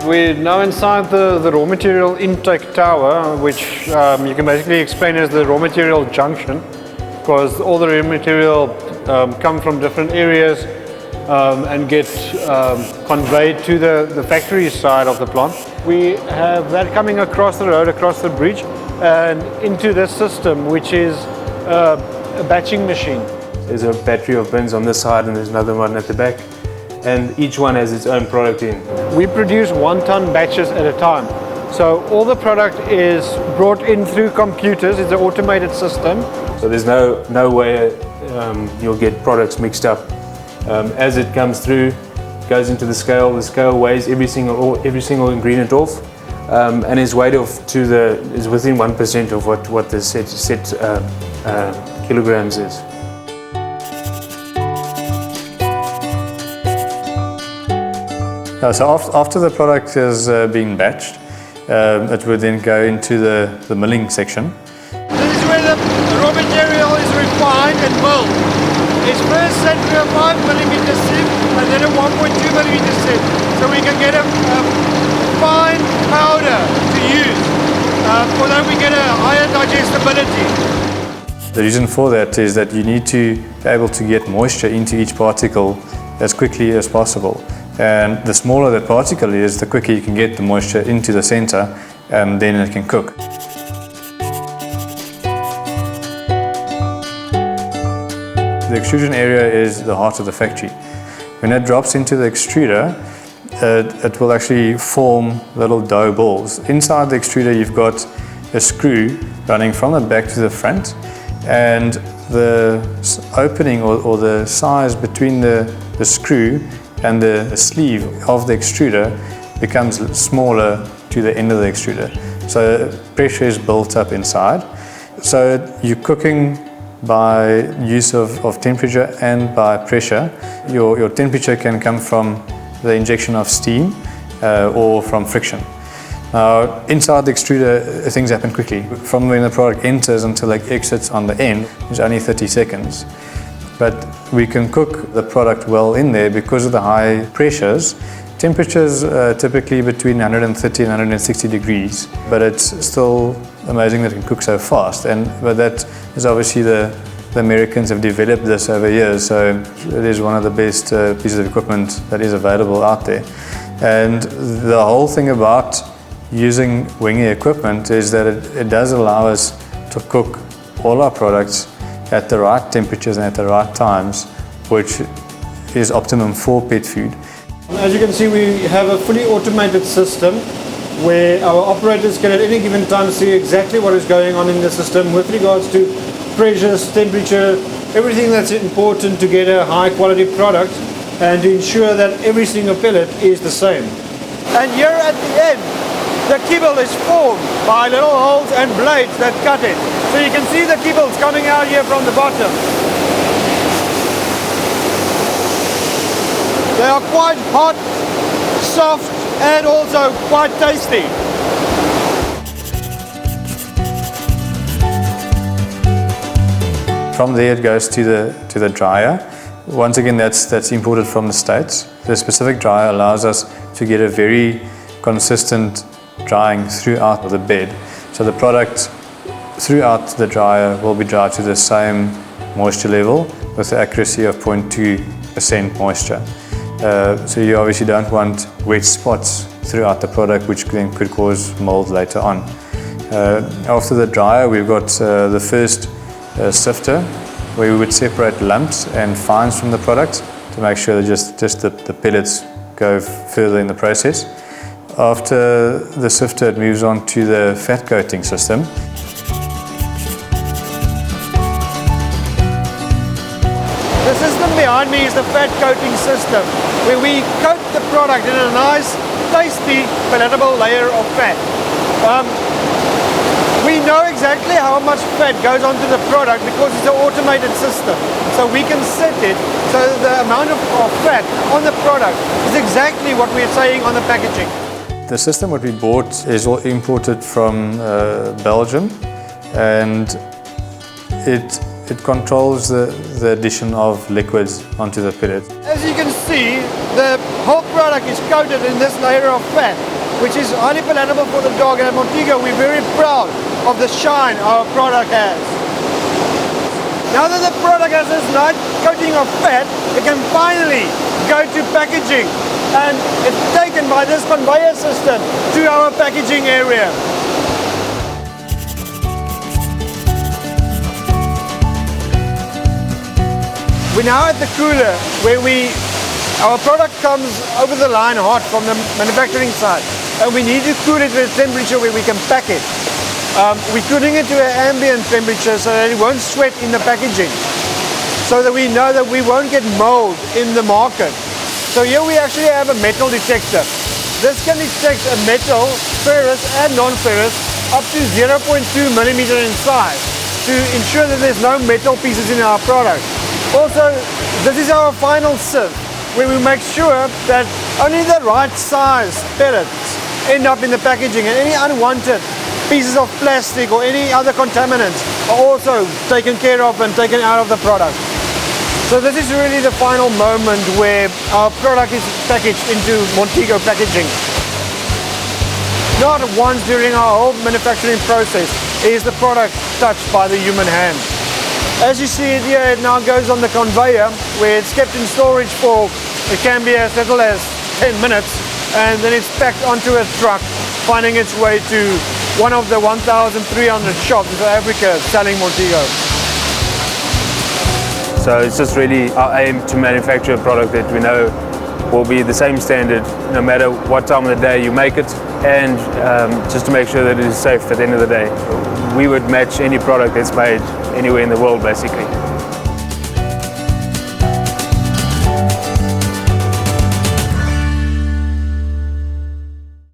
we're now inside the raw material intake tower, which you can basically explain as the raw material junction, because all the raw material come from different areas and get conveyed to the factory side of the plant. We have that coming across the road, across the bridge, and into this system, which is a batching machine. There's a battery of bins on this side and there's another one at the back, and each one has its own product in. We produce 1 ton batches at a time. So all the product is brought in through computers. It's an automated system. So there's no way you'll get products mixed up. As it comes through, goes into the scale weighs every single ingredient off, and is weighed off is within 1% of what the set kilograms is. So after the product has been batched, it would then go into the milling section. This is where the raw material is refined and milled. It's first sent through a 5mm sieve and then a 1.2mm sieve, so we can get a fine powder to use, for that we get a higher digestibility. The reason for that is that you need to be able to get moisture into each particle as quickly as possible. And the smaller the particle is, the quicker you can get the moisture into the center, and then it can cook. The extrusion area is the heart of the factory. When it drops into the extruder, it will actually form little dough balls. Inside the extruder you've got a screw running from the back to the front, and the opening or the size between the screw and the sleeve of the extruder becomes smaller to the end of the extruder. So pressure is built up inside. So you're cooking by use of temperature and by pressure. Your temperature can come from the injection of steam or from friction. Now, inside the extruder, things happen quickly. From when the product enters until it exits on the end, it's only 30 seconds. But we can cook the product well in there because of the high pressures. Temperatures typically between 130 and 160 degrees, but it's still amazing that it can cook so fast. But that is obviously the Americans have developed this over years, so it is one of the best pieces of equipment that is available out there. And the whole thing about using Wingy equipment is that it does allow us to cook all our products at the right temperatures and at the right times, which is optimum for pet food. As you can see, we have a fully automated system where our operators can at any given time see exactly what is going on in the system with regards to pressures, temperature, everything that's important to get a high quality product and to ensure that every single pellet is the same. And here at the end, the kibble is formed by little holes and blades that cut it. So you can see the kibbles coming out here from the bottom. They are quite hot, soft, and also quite tasty. From there it goes to the dryer. Once again, that's imported from the States. The specific dryer allows us to get a very consistent drying throughout the bed. So the product throughout the dryer will be dried to the same moisture level with the accuracy of 0.2% moisture. So you obviously don't want wet spots throughout the product, which then could cause mold later on. After the dryer, we've got the first sifter, where we would separate lumps and fines from the product to make sure that just the pellets go further in the process. After the sifter, it moves on to the fat coating system. The system behind me is the fat coating system, where we coat the product in a nice, tasty, palatable layer of fat. We know exactly how much fat goes onto the product because it's an automated system. So we can set it so the amount of fat on the product is exactly what we're saying on the packaging. The system what we bought is all imported from Belgium, and it controls the addition of liquids onto the pellet. As you can see, the whole product is coated in this layer of fat. which is highly palatable for the dog. And at Montego, we're very proud of the shine our product has. Now that the product has this nice coating of fat, it can finally go to packaging, and it's taken by this conveyor system to our packaging area. We're now at the cooler where our product comes over the line hot from the manufacturing side, and we need to cool it to a temperature where we can pack it. We're cooling it to an ambient temperature so that it won't sweat in the packaging, so that we know that we won't get mold in the market. So here we actually have a metal detector. This can detect a metal, ferrous and non-ferrous, up to 0.2 millimeter in size to ensure that there's no metal pieces in our product. Also, this is our final sieve, where we make sure that only the right size pellets end up in the packaging, and any unwanted pieces of plastic or any other contaminants are also taken care of and taken out of the product. So this is really the final moment where our product is packaged into Montego packaging. Not once during our whole manufacturing process is the product touched by the human hand. As you see it here, it now goes on the conveyor where it's kept in storage for, it can be as little as 10 minutes, and then it's packed onto a truck, finding its way to one of the 1,300 shops in South Africa selling Montego. So it's just really our aim to manufacture a product that we know will be the same standard no matter what time of the day you make it, and just to make sure that it is safe at the end of the day. We would match any product that's made anywhere in the world basically.